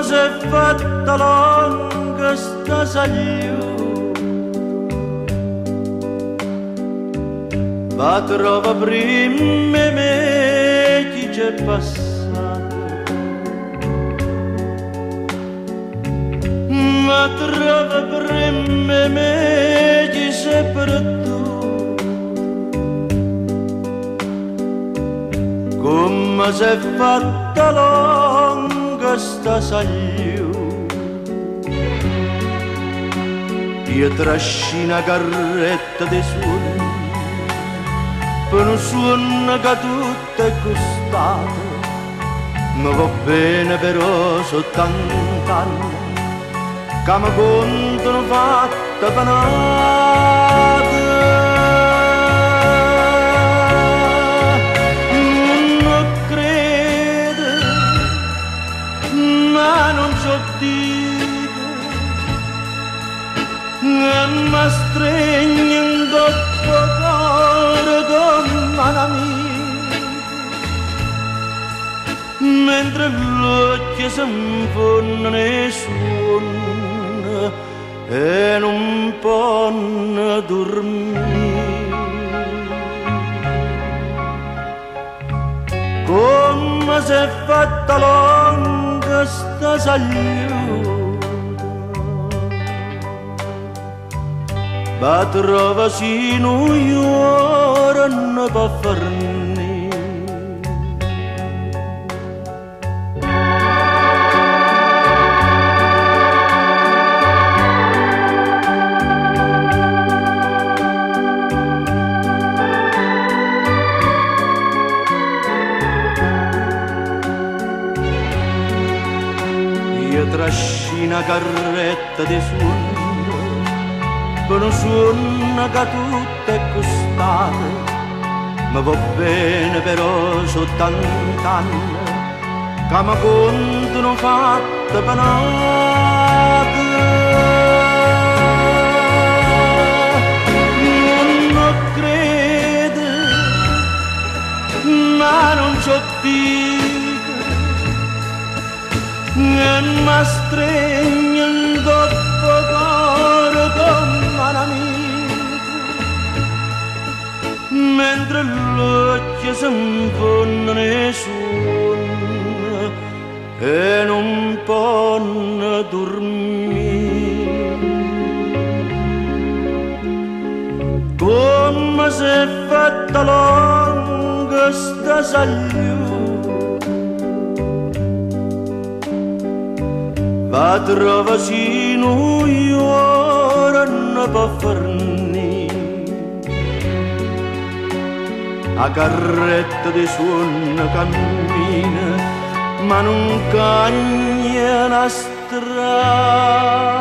Come si è fatta lunga sta sagliu, va trova prima me chi c'è passato, va trova prima me chi c'è perduto. Come si è fatta lunga sta sagliu, io trascina carretta di suono, per un suono che tutto è costato, mi va bene però soltanto anni, che mi contano fatta panata. Non credo, ma non so dire, ma stringo in doppio cuore come un'amica, mentre l'occhio si infondono e suona e non può dormire. Come si è fatta lunga sta sagliu, va trova sino io non può farne. Io trascina carretta di suono, per un suono che tutto è costato, mi va bene però soltanto anni, che mi contano fatta panata. Non credo, ma non so dire, e mi stringo in doppio cuore come un'amica, mentre l'occhio si infondono e suona e non può dormire. Come si è fatta lunga sta sagliu, va trova sino io non può farne. A carretta di suono cammina, ma non cagna la strada.